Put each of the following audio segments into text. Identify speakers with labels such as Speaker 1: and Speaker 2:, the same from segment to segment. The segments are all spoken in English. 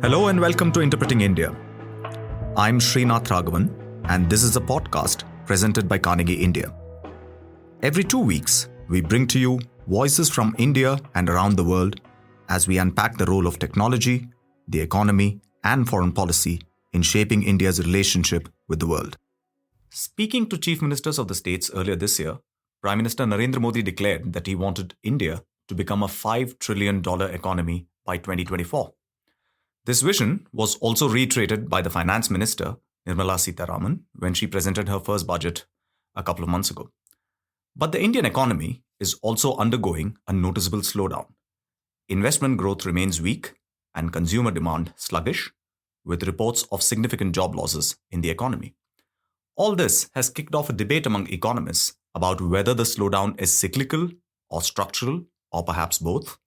Speaker 1: Hello and welcome to Interpreting India. I'm Srinath Raghavan, and this is a podcast presented by Carnegie India. Every 2 weeks, we bring to you voices from India and around the world as we unpack the role of technology, the economy, and foreign policy in shaping India's relationship with the world. Speaking to chief ministers of the states earlier this year, Prime Minister Narendra Modi declared that he wanted India to become a $5 trillion economy by 2024. This vision was also reiterated by the Finance Minister, Nirmala Sitharaman, when she presented her first budget a couple of months ago. But the Indian economy is also undergoing a noticeable slowdown. Investment growth remains weak and consumer demand sluggish, with reports of significant job losses in the economy. All this has kicked off a debate among economists about whether the slowdown is cyclical or structural, or perhaps both,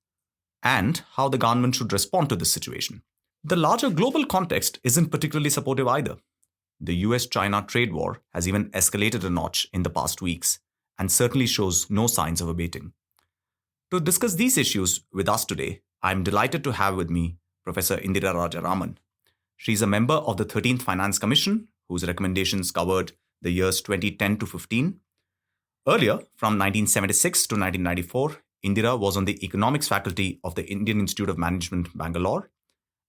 Speaker 1: and how the government should respond to this situation. The larger global context isn't particularly supportive either. The US-China trade war has even escalated a notch in the past weeks and certainly shows no signs of abating. To discuss these issues with us today, I'm delighted to have with me Professor Indira Rajaraman. She's a member of the 13th Finance Commission, whose recommendations covered the years 2010 to 15. Earlier, from 1976 to 1994, Indira was on the economics faculty of the Indian Institute of Management, Bangalore.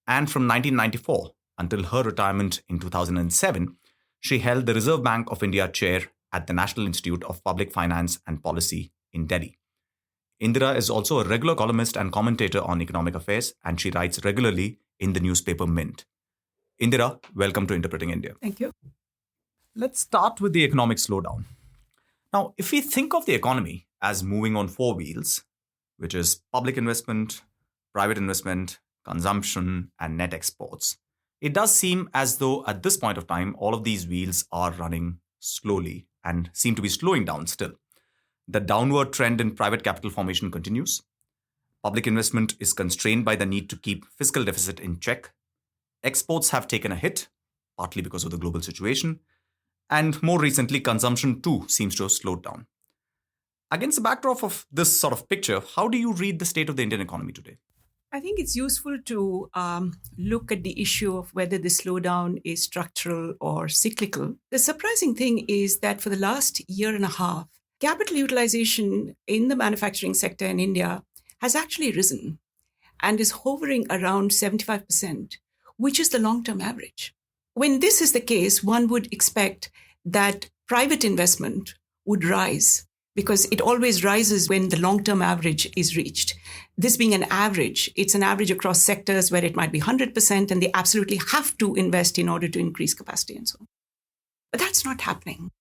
Speaker 1: And from 1994 until her retirement in 2007, she held the Reserve Bank of India chair at the National Institute of Public Finance and Policy in Delhi. Indira is also a regular columnist and commentator on economic affairs, and she writes regularly in the newspaper Mint. Indira, welcome to Interpreting India.
Speaker 2: Thank you.
Speaker 1: Let's start with the economic slowdown. Now, if we think of the economy as moving on four wheels, which is public investment, private investment, consumption, and net exports, it does seem as though at this point of time, all of these wheels are running slowly and seem to be slowing down still. The downward trend in private capital formation continues. Public investment is constrained by the need to keep fiscal deficit in check. Exports have taken a hit, partly because of the global situation. And more recently, consumption too seems to have slowed down. Against the backdrop of this sort of picture, how do you read the state of the Indian economy today?
Speaker 2: I think it's useful to look at the issue of whether the slowdown is structural or cyclical. The surprising thing is that for the last year and a half, capital utilization in the manufacturing sector in India has actually risen and is hovering around 75%, which is the long-term average. When this is the case, one would expect that private investment would rise, because it always rises when the long-term average is reached. This being an average, it's an average across sectors where it might be 100% and they absolutely have to invest in order to increase capacity and so on. But that's not happening.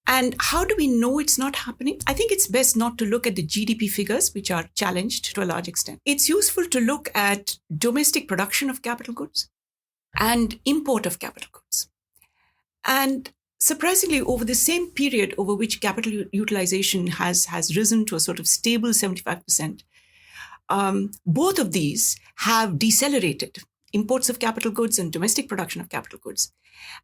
Speaker 2: And how do we know it's not happening? I think it's best not to look at the GDP figures, which are challenged to a large extent. It's useful to look at domestic production of capital goods and import of capital goods. And surprisingly, over the same period over which capital utilization has risen to a sort of stable 75%, both of these have decelerated, imports of capital goods and domestic production of capital goods.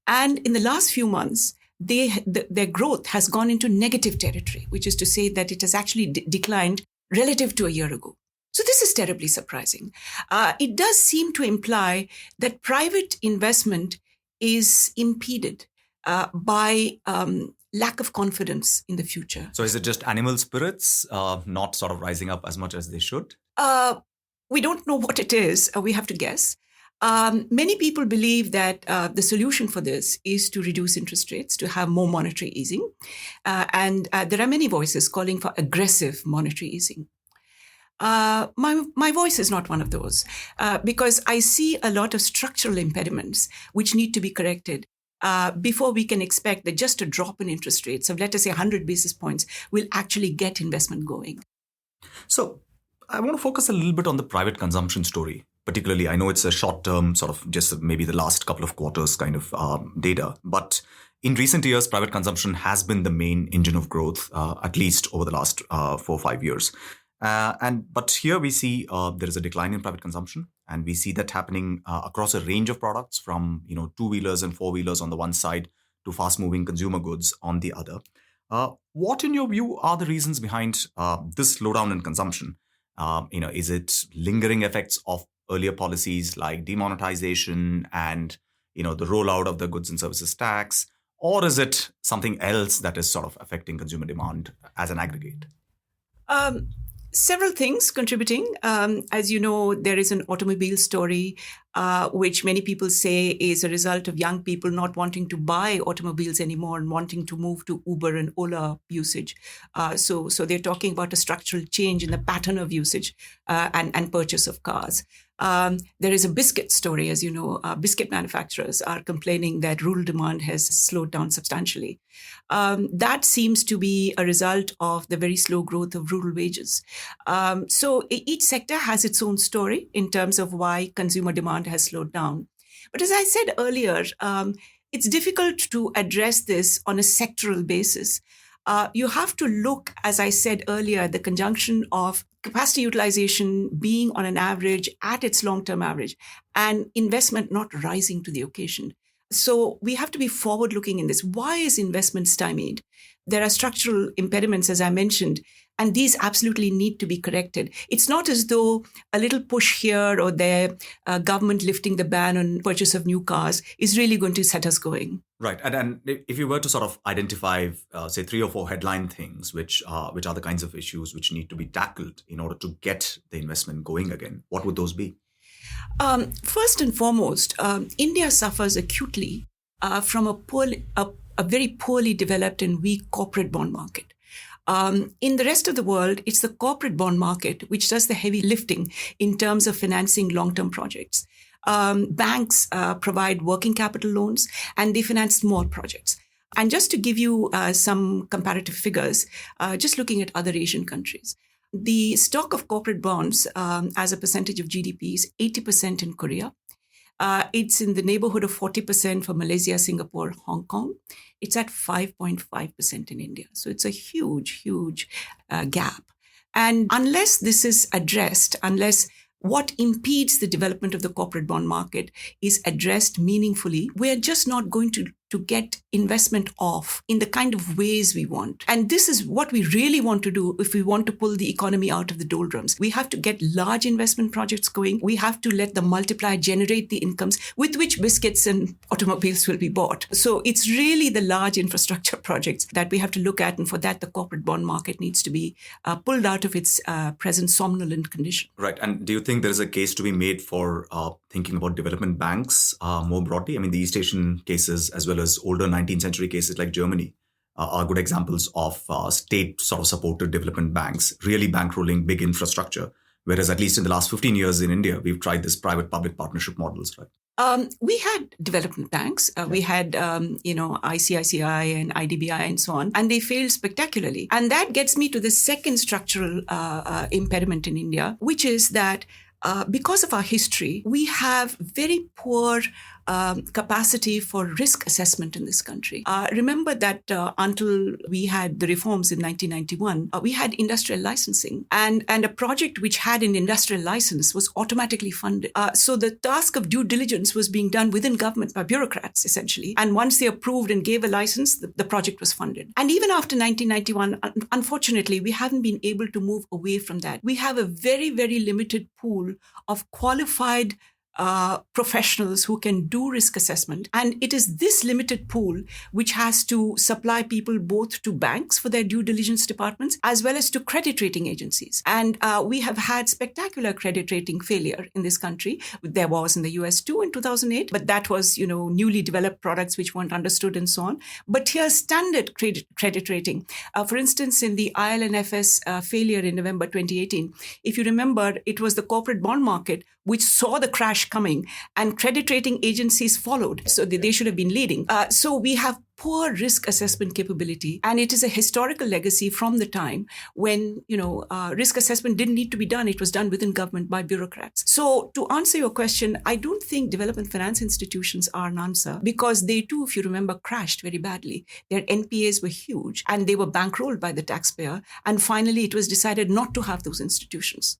Speaker 2: And in the last few months, their growth has gone into negative territory, which is to say that it has actually declined relative to a year ago. So this is terribly surprising. It does seem to imply that private investment is impeded by lack of confidence in the future.
Speaker 1: So is it just animal spirits not sort of rising up as much as they should?
Speaker 2: We don't know what it is. We have to guess. Many people believe that the solution for this is to reduce interest rates, to have more monetary easing. And there are many voices calling for aggressive monetary easing. My voice is not one of those because I see a lot of structural impediments which need to be corrected before we can expect that just a drop in interest rates of, let us say, 100 basis points will actually get investment going.
Speaker 1: So I want to focus a little bit on the private consumption story. Particularly, I know it's a short-term sort of just maybe the last couple of quarters kind of data. But in recent years, private consumption has been the main engine of growth, at least over the last 4 or 5 years. But here we see there is a decline in private consumption, and we see that happening across a range of products, from two-wheelers and four-wheelers on the one side to fast-moving consumer goods on the other. What, in your view, are the reasons behind this slowdown in consumption? Is it lingering effects of earlier policies like demonetization and the rollout of the goods and services tax, or is it something else that is sort of affecting consumer demand as an aggregate?
Speaker 2: Um, Several things contributing. As you know, there is an automobile story, which many people say is a result of young people not wanting to buy automobiles anymore and wanting to move to Uber and Ola usage. So they're talking about a structural change in the pattern of usage and purchase of cars. There is a biscuit story, as you know. Biscuit manufacturers are complaining that rural demand has slowed down substantially. That seems to be a result of the very slow growth of rural wages. So each sector has its own story in terms of why consumer demand has slowed down. But as I said earlier, it's difficult to address this on a sectoral basis. You have to look, as I said earlier, at the conjunction of capacity utilization being on an average at its long-term average and investment not rising to the occasion. So we have to be forward-looking in this. Why is investment stymied? There are structural impediments, as I mentioned, and these absolutely need to be corrected. It's not as though a little push here or there, government lifting the ban on purchase of new cars is really going to set us going.
Speaker 1: Right. And if you were to sort of identify, say, 3 or 4 headline things, which are the kinds of issues which need to be tackled in order to get the investment going again, what would those be?
Speaker 2: First and foremost, India suffers acutely from a very poorly developed and weak corporate bond market. In the rest of the world, it's the corporate bond market which does the heavy lifting in terms of financing long-term projects. Banks provide working capital loans and they finance small projects. And just to give you some comparative figures, just looking at other Asian countries, the stock of corporate bonds as a percentage of GDP is 80% in Korea. It's in the neighborhood of 40% for Malaysia, Singapore, Hong Kong. It's at 5.5% in India. So it's a huge, huge gap. And unless this is addressed, unless what impedes the development of the corporate bond market is addressed meaningfully, we're just not going to get investment off in the kind of ways we want. And this is what we really want to do if we want to pull the economy out of the doldrums. We have to get large investment projects going. We have to let the multiplier generate the incomes with which biscuits and automobiles will be bought. So it's really the large infrastructure projects that we have to look at. And for that, the corporate bond market needs to be pulled out of its present somnolent condition.
Speaker 1: Right. And do you think there is a case to be made for thinking about development banks more broadly? I mean, the East Asian cases as well as older 19th century cases like Germany are good examples of state sort of supported development banks really bankrolling big infrastructure. Whereas at least in the last 15 years in India, we've tried this private-public partnership models, right?
Speaker 2: We had development banks. We had, ICICI and IDBI and so on, and they failed spectacularly. And that gets me to the second structural impediment in India, which is that because of our history, we have very poor capacity for risk assessment in this country. Remember that until we had the reforms in 1991, we had industrial licensing, and a project which had an industrial license was automatically funded. So the task of due diligence was being done within government by bureaucrats, essentially. And once they approved and gave a license, the project was funded. And even after 1991, unfortunately, we haven't been able to move away from that. We have a very, very limited pool of qualified professionals who can do risk assessment. And it is this limited pool which has to supply people both to banks for their due diligence departments as well as to credit rating agencies. And we have had spectacular credit rating failure in this country. There was in the US too in 2008, but that was, newly developed products which weren't understood and so on. But here's standard credit rating. For instance, in the IL&FS failure in November 2018, if you remember, it was the corporate bond market which saw the crash coming and credit rating agencies followed. So they should have been leading. So we have poor risk assessment capability. And it is a historical legacy from the time when, risk assessment didn't need to be done. It was done within government by bureaucrats. So to answer your question, I don't think development finance institutions are an answer because they too, if you remember, crashed very badly. Their NPAs were huge and they were bankrolled by the taxpayer. And finally, it was decided not to have those institutions.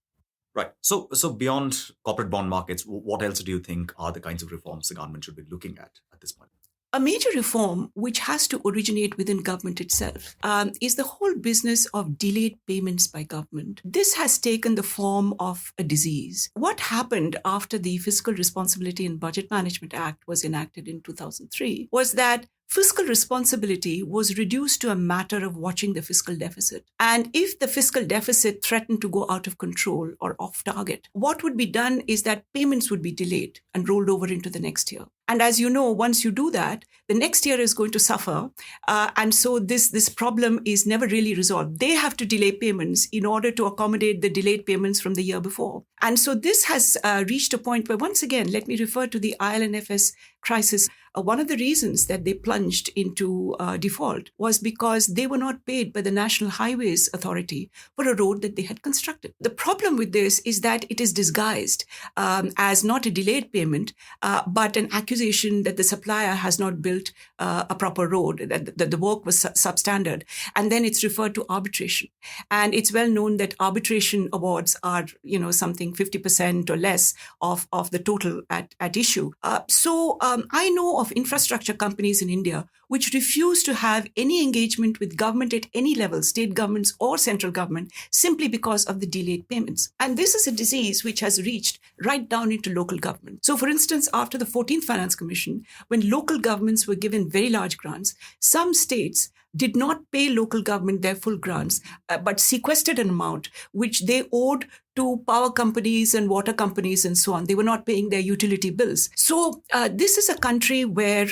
Speaker 1: Right. So beyond corporate bond markets, what else do you think are the kinds of reforms the government should be looking at this point?
Speaker 2: A major reform, which has to originate within government itself, is the whole business of delayed payments by government. This has taken the form of a disease. What happened after the Fiscal Responsibility and Budget Management Act was enacted in 2003 was that fiscal responsibility was reduced to a matter of watching the fiscal deficit. And if the fiscal deficit threatened to go out of control or off target, what would be done is that payments would be delayed and rolled over into the next year. And as you know, once you do that, the next year is going to suffer. And so this problem is never really resolved. They have to delay payments in order to accommodate the delayed payments from the year before. And so this has reached a point where, once again, let me refer to the IL&FS crisis. One of the reasons that they plunged into default was because they were not paid by the National Highways Authority for a road that they had constructed. The problem with this is that it is disguised as not a delayed payment, but an accusation that the supplier has not built a proper road, that the work was substandard. And then it's referred to arbitration. And it's well known that arbitration awards are, something 50% or less of the total at issue. So I know of infrastructure companies in India which refuse to have any engagement with government at any level, state governments or central government, simply because of the delayed payments. And this is a disease which has reached right down into local government. So, for instance, after the 14th Finance Commission, when local governments were given very large grants, some states did not pay local government their full grants, but sequestered an amount which they owed to power companies and water companies and so on. They were not paying their utility bills. So this is a country where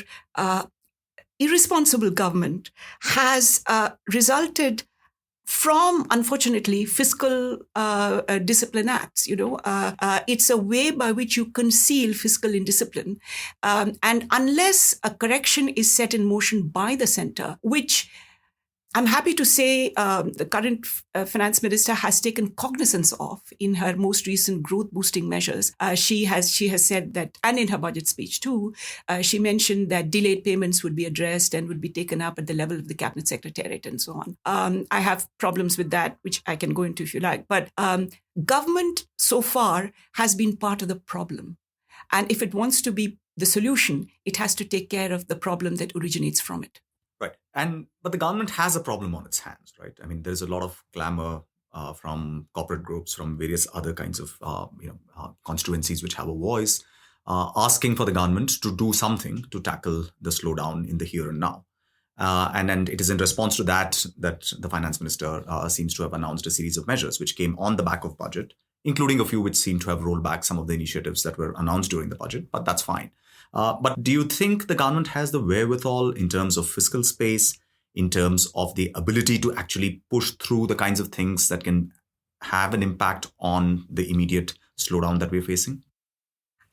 Speaker 2: irresponsible government has resulted from, unfortunately, fiscal discipline acts. It's a way by which you conceal fiscal indiscipline. And unless a correction is set in motion by the center, which I'm happy to say the current finance minister has taken cognizance of in her most recent growth boosting measures. She has said that, and in her budget speech too, she mentioned that delayed payments would be addressed and would be taken up at the level of the cabinet secretariat and so on. I have problems with that, which I can go into if you like. But government so far has been part of the problem. And if it wants to be the solution, it has to take care of the problem that originates from it.
Speaker 1: Right. But the government has a problem on its hands, right? I mean, there's a lot of clamor from corporate groups, from various other kinds of constituencies which have a voice, asking for the government to do something to tackle the slowdown in the here and now. And it is in response to that the finance minister seems to have announced a series of measures which came on the back of budget, including a few which seem to have rolled back some of the initiatives that were announced during the budget, but that's fine. But do you think the government has the wherewithal in terms of fiscal space, in terms of the ability to actually push through the kinds of things that can have an impact on the immediate slowdown that we're facing?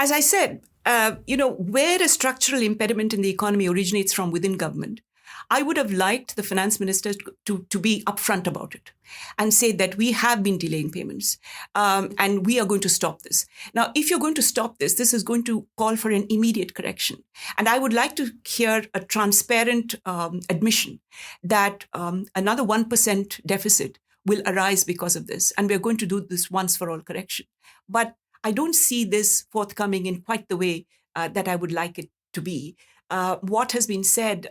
Speaker 2: As I said, where a structural impediment in the economy originates from within government, I would have liked the finance minister to be upfront about it and say that we have been delaying payments and we are going to stop this. Now, if you're going to stop this, this is going to call for an immediate correction. And I would like to hear a transparent admission that another 1% deficit will arise because of this. And we're going to do this once for all correction. But I don't see this forthcoming in quite the way that I would like it to be. What has been said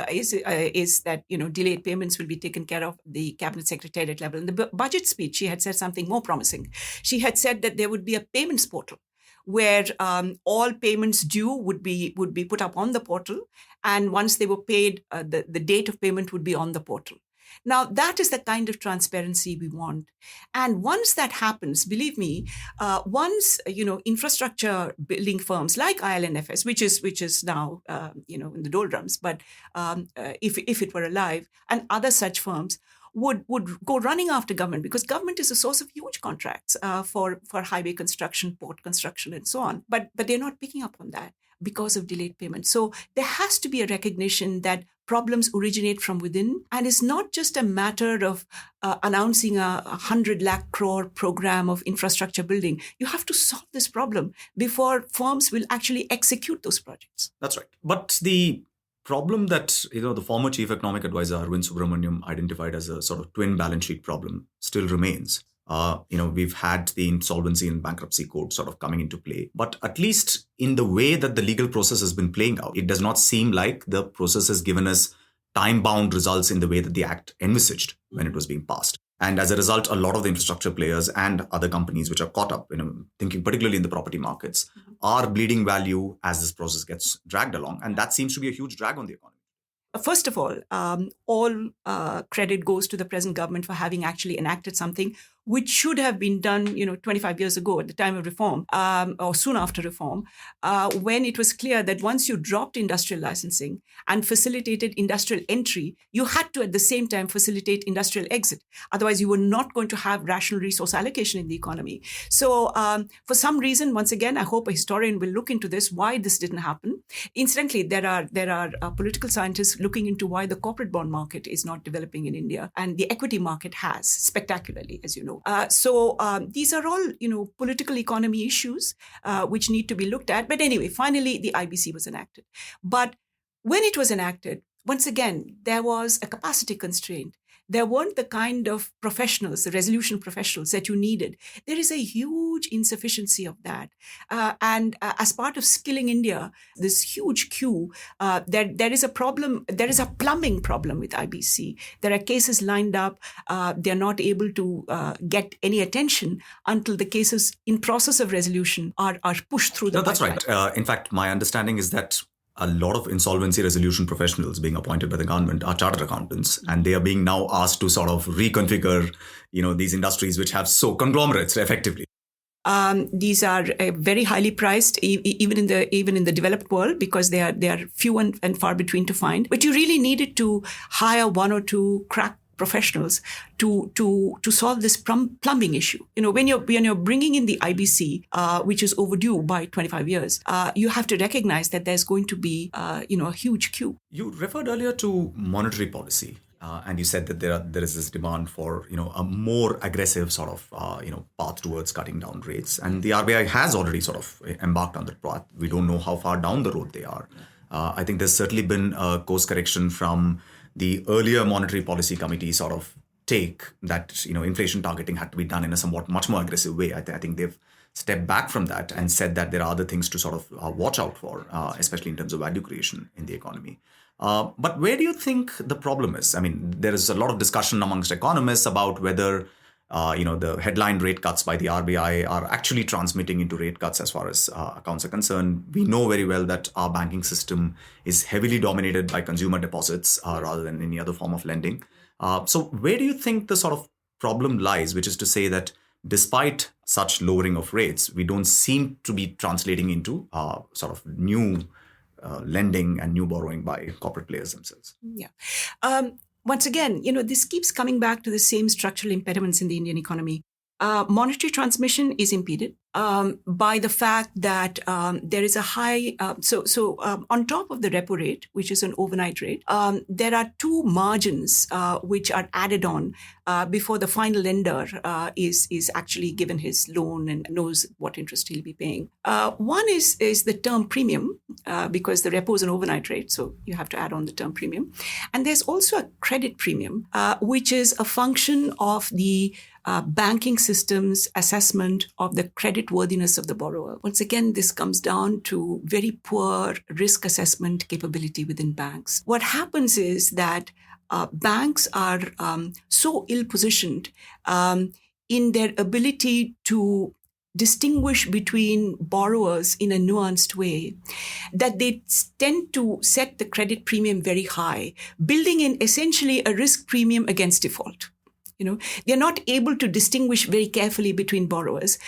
Speaker 2: is that delayed payments will be taken care of at the cabinet secretariat level. In the budget speech, she had said something more promising. She had said that there would be a payments portal where all payments due would be put up on the portal, and once they were paid, the date of payment would be on the portal. Now, that is the kind of transparency we want. And once that happens, believe me, infrastructure building firms like IL&FS, which is now, in the doldrums, but if it were alive, and other such firms would go running after government, because government is a source of huge contracts for highway construction, port construction, and so on. But they're not picking up on that because of delayed payments. So there has to be a recognition that problems originate from within, and it's not just a matter of announcing a 100 lakh crore program of infrastructure building. You have to solve this problem before firms will actually execute those projects.
Speaker 1: That's right. But the problem that the former chief economic advisor Arvind Subramaniam identified as a sort of twin balance sheet problem still remains. We've had the insolvency and bankruptcy code sort of coming into play. But at least in the way that the legal process has been playing out, it does not seem like the process has given us time-bound results in the way that the act envisaged when it was being passed. And as a result, a lot of the infrastructure players and other companies which are caught up, thinking particularly in the property markets, are bleeding value as this process gets dragged along. And that seems to be a huge drag on the economy.
Speaker 2: First of all credit goes to the present government for having actually enacted something which should have been done, 25 years ago at the time of reform, or soon after reform, when it was clear that once you dropped industrial licensing and facilitated industrial entry, you had to at the same time facilitate industrial exit. Otherwise, you were not going to have rational resource allocation in the economy. So for some reason, once again, I hope a historian will look into this, why this didn't happen. Incidentally, there are political scientists looking into why the corporate bond market is not developing in India, and the equity market has spectacularly, as you know. So these are all, political economy issues which need to be looked at. But anyway, finally, the IBC was enacted. But when it was enacted, once again, there was a capacity constraint. There weren't the kind of professionals, the resolution professionals that you needed. There is a huge insufficiency of that. And as part of Skilling India, this huge queue, there is a problem, there is a plumbing problem with IBC. There are cases lined up. They're not able to get any attention until the cases in process of resolution are pushed through the
Speaker 1: pipeline. That's right. In fact, my understanding is that a lot of insolvency resolution professionals being appointed by the government are chartered accountants, and they are being now asked to sort of reconfigure, these industries which have so conglomerates effectively.
Speaker 2: These are very highly priced, even in the developed world, because they are few and far between to find. But you really needed to hire one or two crack professionals to solve this plumbing issue. When you're bringing in the IBC, which is overdue by 25 years, you have to recognize that there's going to be a huge queue.
Speaker 1: You referred earlier to monetary policy, and you said that there is this demand for a more aggressive sort of path towards cutting down rates, and the RBI has already sort of embarked on that path. We don't know how far down the road they are. I think there's certainly been a course correction from the earlier monetary policy committee sort of take that, inflation targeting had to be done in a somewhat much more aggressive way. I think they've stepped back from that and said that there are other things to sort of watch out for, especially in terms of value creation in the economy. But where do you think the problem is? I mean, there is a lot of discussion amongst economists about whether the headline rate cuts by the RBI are actually transmitting into rate cuts as far as accounts are concerned. We know very well that our banking system is heavily dominated by consumer deposits rather than any other form of lending. So where do you think the sort of problem lies, which is to say that despite such lowering of rates, we don't seem to be translating into sort of new lending and new borrowing by corporate players themselves?
Speaker 2: Yeah. Once again, this keeps coming back to the same structural impediments in the Indian economy. Monetary transmission is impeded by the fact that there is a high, on top of the repo rate, which is an overnight rate, there are two margins which are added on before the final lender is actually given his loan and knows what interest he'll be paying. One is the term premium, because the repo is an overnight rate, so you have to add on the term premium. And there's also a credit premium, which is a function of the banking system's assessment of the credit worthiness of the borrower. Once again, this comes down to very poor risk assessment capability within banks. What happens is that banks are so ill-positioned in their ability to distinguish between borrowers in a nuanced way that they tend to set the credit premium very high, building in essentially a risk premium against default. They're not able to distinguish very carefully between borrowers.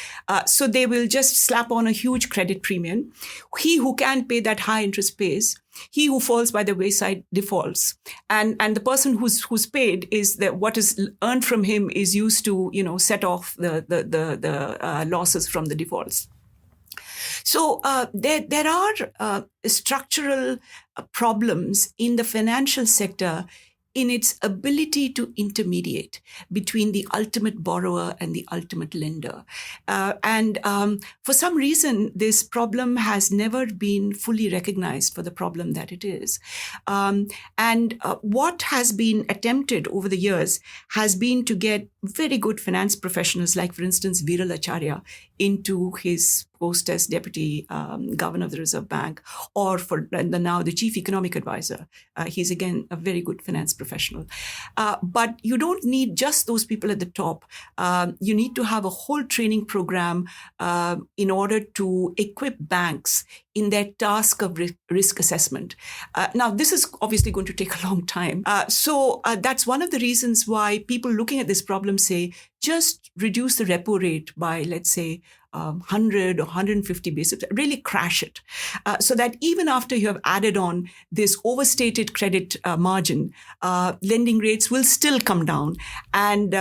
Speaker 2: So they will just slap on a huge credit premium. He who can pay that high interest pays. He who falls by the wayside defaults. And the person who's paid is that what is earned from him is used to, set off the losses from the defaults. So there are structural problems in the financial sector in its ability to intermediate between the ultimate borrower and the ultimate lender. And for some reason, this problem has never been fully recognized for the problem that it is. And what has been attempted over the years has been to get very good finance professionals, like, for instance, Viral Acharya, into his post as deputy governor of the Reserve Bank, or for now the chief economic advisor. He's again a very good finance professional. But you don't need just those people at the top. You need to have a whole training program in order to equip banks in their task of risk assessment. Now, this is obviously going to take a long time. So that's one of the reasons why people looking at this problem say, just reduce the repo rate by, let's say, 100 or 150 basis points, really crash it, so that even after you have added on this overstated credit margin, lending rates will still come down, and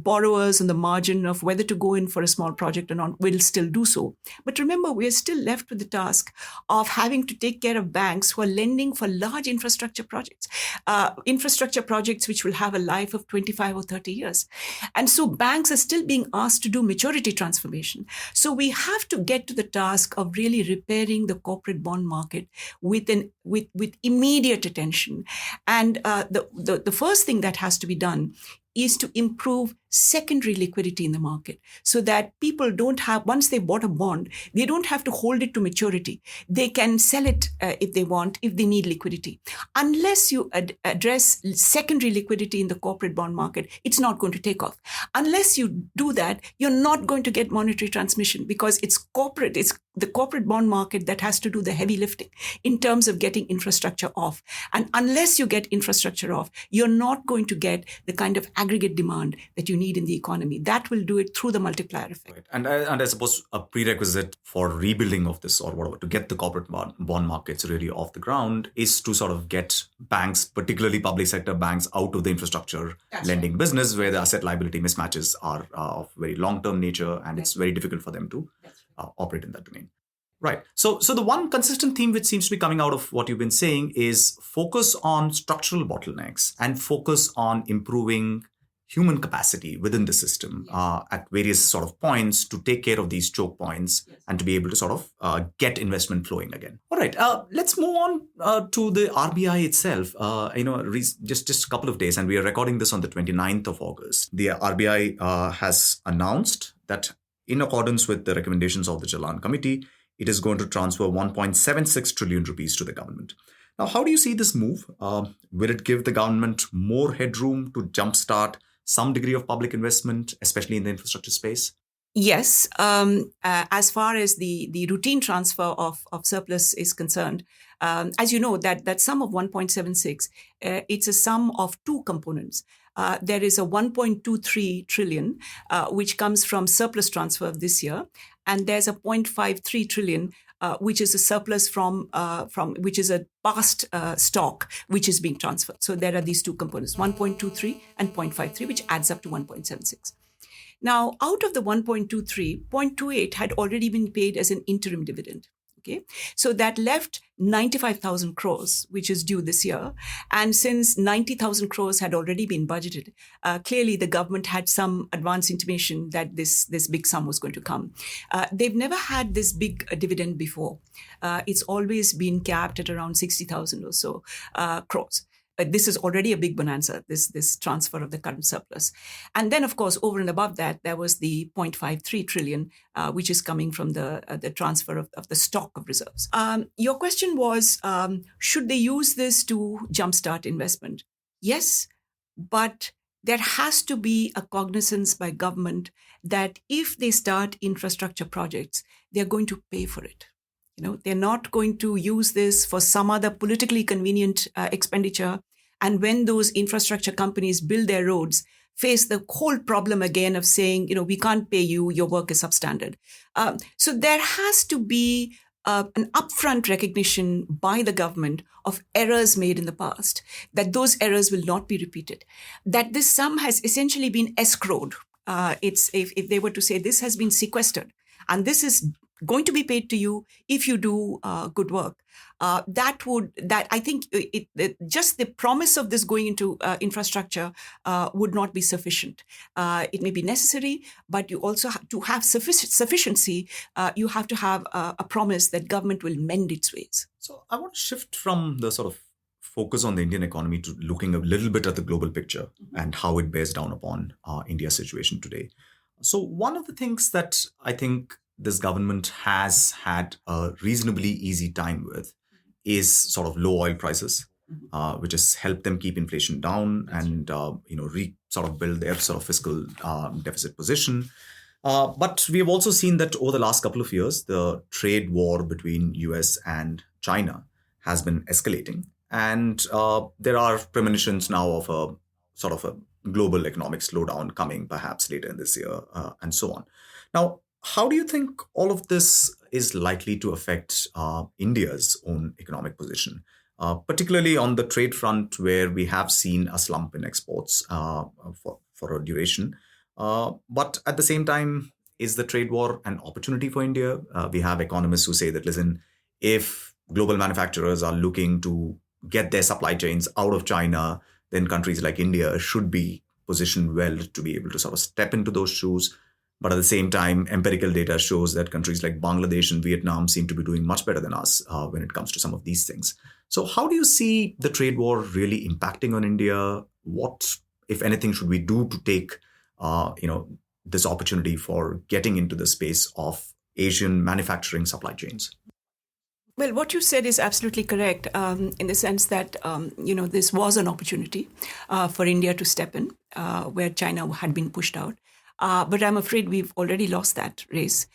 Speaker 2: borrowers on the margin of whether to go in for a small project or not will still do so. But remember, we are still left with the task of having to take care of banks who are lending for large infrastructure projects which will have a life of 25 or 30 years. And so banks are still being asked to do maturity transformation. So we have to get to the task of really repairing the corporate bond market with immediate attention. And the first thing that has to be done is to improve secondary liquidity in the market, so that people don't have, once they bought a bond, they don't have to hold it to maturity. They can sell it if they want, if they need liquidity. Unless you address secondary liquidity in the corporate bond market, it's not going to take off. Unless you do that, you're not going to get monetary transmission, because it's the corporate bond market that has to do the heavy lifting in terms of getting infrastructure off. And unless you get infrastructure off, you're not going to get the kind of aggregate demand that you need in the economy. That will do it through the multiplier effect.
Speaker 1: Right. And I suppose a prerequisite for rebuilding of this, or whatever, to get the corporate bond markets really off the ground, is to sort of get banks, particularly public sector banks, out of the infrastructure lending business, where the asset liability mismatches are of very long-term nature, and it's very difficult for them to operate in that domain. Right. So the one consistent theme which seems to be coming out of what you've been saying is focus on structural bottlenecks and focus on improving human capacity within the system at various sort of points to take care of these choke points and to be able to sort of get investment flowing again. All right, let's move on to the RBI itself. Just a couple of days, and we are recording this on the 29th of August. The RBI has announced that in accordance with the recommendations of the Jalan Committee, it is going to transfer 1.76 trillion rupees to the government. Now, how do you see this move? Will it give the government more headroom to jumpstart some degree of public investment, especially in the infrastructure space?
Speaker 2: Yes. As far as the routine transfer of surplus is concerned, as you know, that sum of 1.76, it's a sum of two components. There is a 1.23 trillion, which comes from surplus transfer of this year, and there's a 0.53 trillion, which is a surplus from which is a past stock which is being transferred. So there are these two components, 1.23 and 0.53, which adds up to 1.76. Now, out of the 1.23, 0.28 had already been paid as an interim dividend. Okay, so that left 95,000 crores, which is due this year. And since 90,000 crores had already been budgeted, clearly the government had some advance intimation that this big sum was going to come. They've never had this big dividend before. It's always been capped at around 60,000 or so crores. This is already a big bonanza, this transfer of the current surplus. And then, of course, over and above that, there was the 0.53 trillion, which is coming from the transfer of the stock of reserves. Your question was, should they use this to jumpstart investment? Yes, but there has to be a cognizance by government that if they start infrastructure projects, they're going to pay for it. They're not going to use this for some other politically convenient expenditure. And when those infrastructure companies build their roads, face the whole problem again of saying, we can't pay you, your work is substandard. So there has to be an upfront recognition by the government of errors made in the past, that those errors will not be repeated, that this sum has essentially been escrowed. If they were to say this has been sequestered, and this is going to be paid to you if you do good work. That I think just the promise of this going into infrastructure would not be sufficient. It may be necessary, but you also have to have sufficiency. You have to have a promise that government will mend its ways.
Speaker 1: So I want to shift from the sort of focus on the Indian economy to looking a little bit at the global picture and how it bears down upon India's situation today. So one of the things that I think this government has had a reasonably easy time with is sort of low oil prices, which has helped them keep inflation down and sort of build their sort of fiscal deficit position. But we have also seen that over the last couple of years, the trade war between US and China has been escalating. And there are premonitions now of a sort of a global economic slowdown coming perhaps later in this year and so on. Now, how do you think all of this is likely to affect India's own economic position, particularly on the trade front where we have seen a slump in exports for a duration? But at the same time, is the trade war an opportunity for India? We have economists who say that, listen, if global manufacturers are looking to get their supply chains out of China, then countries like India should be positioned well to be able to sort of step into those shoes. But at the same time, empirical data shows that countries like Bangladesh and Vietnam seem to be doing much better than us when it comes to some of these things. So how do you see the trade war really impacting on India? What, if anything, should we do to take this opportunity for getting into the space of Asian manufacturing supply chains?
Speaker 2: Well, what you said is absolutely correct in the sense that, this was an opportunity for India to step in where China had been pushed out. But I'm afraid we've already lost that race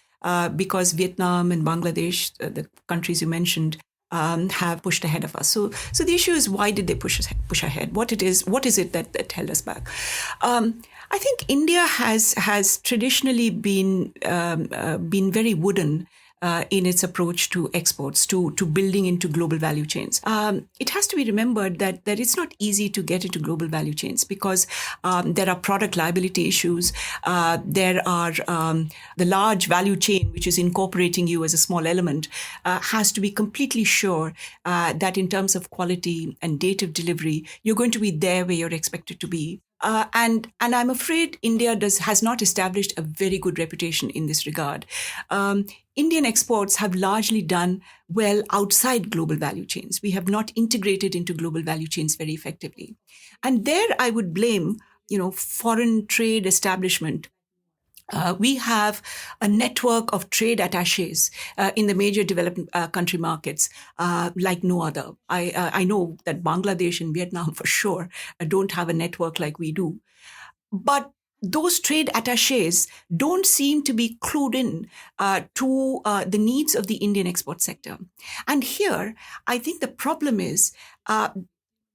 Speaker 2: because Vietnam and Bangladesh, the countries you mentioned, have pushed ahead of us. So the issue is, why did they push ahead? What is it that held us back? I think India has traditionally been very wooden in its approach to exports, to building into global value chains. It has to be remembered that it's not easy to get into global value chains because there are product liability issues. There are the large value chain, which is incorporating you as a small element, has to be completely sure that in terms of quality and date of delivery, you're going to be there where you're expected to be. And I'm afraid India has not established a very good reputation in this regard. Indian exports have largely done well outside global value chains. We have not integrated into global value chains very effectively. And there I would blame, foreign trade establishment. We have a network of trade attachés in the major developed country markets like no other. I know that Bangladesh and Vietnam for sure don't have a network like we do. But those trade attachés don't seem to be clued in to the needs of the Indian export sector. And here, I think the problem is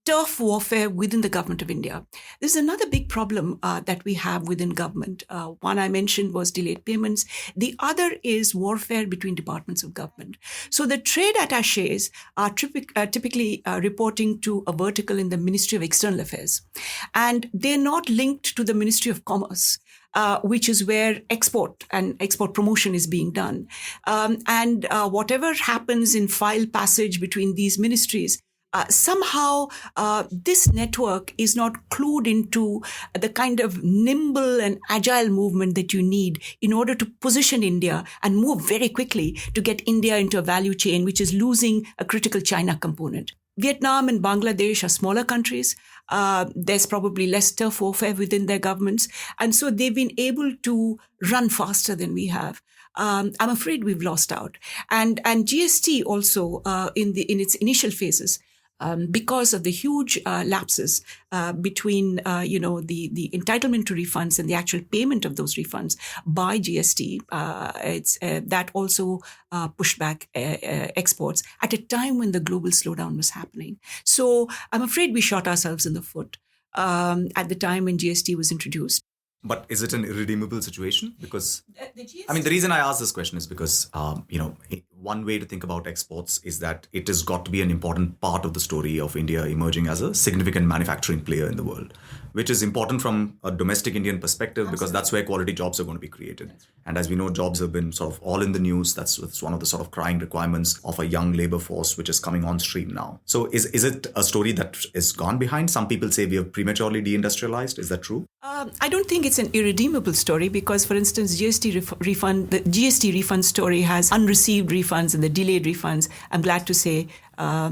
Speaker 2: turf warfare within the government of India. This is another big problem that we have within government. One I mentioned was delayed payments. The other is warfare between departments of government. So the trade attachés are typically reporting to a vertical in the Ministry of External Affairs. And they're not linked to the Ministry of Commerce. Which is where export and export promotion is being done. And whatever happens in file passage between these ministries, somehow this network is not clued into the kind of nimble and agile movement that you need in order to position India and move very quickly to get India into a value chain which is losing a critical China component. Vietnam and Bangladesh are smaller countries. There's probably less turf warfare within their governments. And so they've been able to run faster than we have. I'm afraid we've lost out. And GST also in its initial phases, because of the huge lapses between, the entitlement to refunds and the actual payment of those refunds by GST, that also pushed back exports at a time when the global slowdown was happening. So I'm afraid we shot ourselves in the foot at the time when GST was introduced.
Speaker 1: But is it an irredeemable situation? Because,
Speaker 2: The GST
Speaker 1: I mean, the reason I ask this question is because, one way to think about exports is that it has got to be an important part of the story of India emerging as a significant manufacturing player in the world, which is important from a domestic Indian perspective because that's where quality jobs are going to be created. And as we know, jobs have been sort of all in the news. That's one of the sort of crying requirements of a young labor force, which is coming on stream now. So is it a story that is gone behind? Some people say we have prematurely deindustrialized. Is that true?
Speaker 2: I don't think it's an irredeemable story because, for instance, the GST refund story has unreceived refunds and the delayed refunds, I'm glad to say,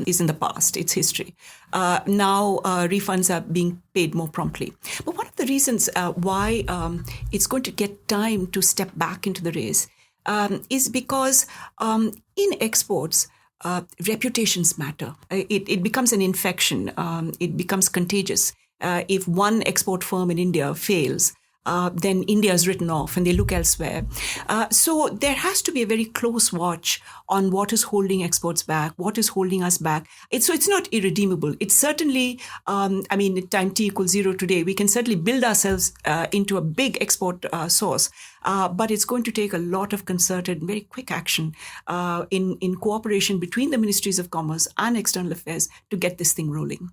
Speaker 2: is in the past. It's history. Now refunds are being paid more promptly. But one of the reasons why it's going to get time to step back into the race is because in exports, reputations matter. It becomes an infection. It becomes contagious. If one export firm in India fails, then India is written off and they look elsewhere. So there has to be a very close watch on what is holding exports back, what is holding us back. So it's not irredeemable. It's certainly, time t equals 0 today, we can certainly build ourselves into a big export source. But it's going to take a lot of concerted, very quick action in cooperation between the Ministries of Commerce and External Affairs to get this thing rolling.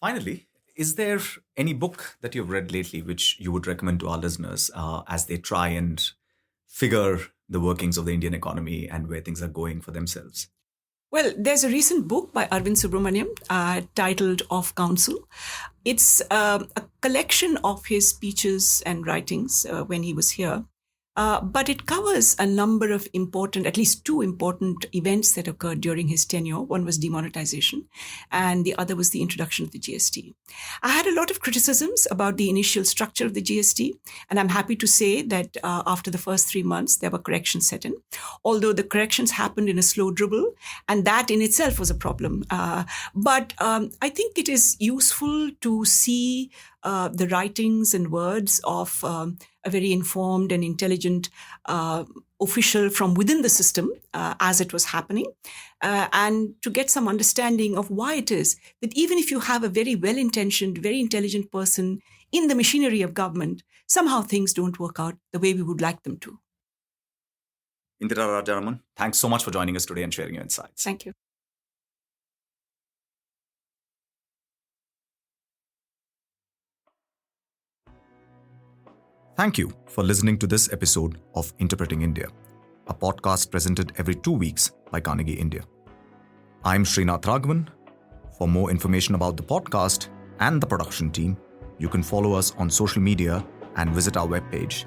Speaker 1: Finally, is there any book that you've read lately which you would recommend to our listeners as they try and figure the workings of the Indian economy and where things are going for themselves?
Speaker 2: Well, there's a recent book by Arvind Subramaniam titled Off Council. It's a collection of his speeches and writings when he was here. But it covers a number of at least two important events that occurred during his tenure. One was demonetization, and the other was the introduction of the GST. I had a lot of criticisms about the initial structure of the GST, and I'm happy to say that after the first 3 months, there were corrections set in, although the corrections happened in a slow dribble, and that in itself was a problem. But I think it is useful to see the writings and words of a very informed and intelligent official from within the system as it was happening, and to get some understanding of why it is that even if you have a very well-intentioned, very intelligent person in the machinery of government, somehow things don't work out the way we would like them to.
Speaker 1: Indira Rajaraman, thanks so much for joining us today and sharing your insights.
Speaker 2: Thank you.
Speaker 1: Thank you for listening to this episode of Interpreting India, a podcast presented every 2 weeks by Carnegie India. I'm Srinath Raghavan. For more information about the podcast and the production team, you can follow us on social media and visit our webpage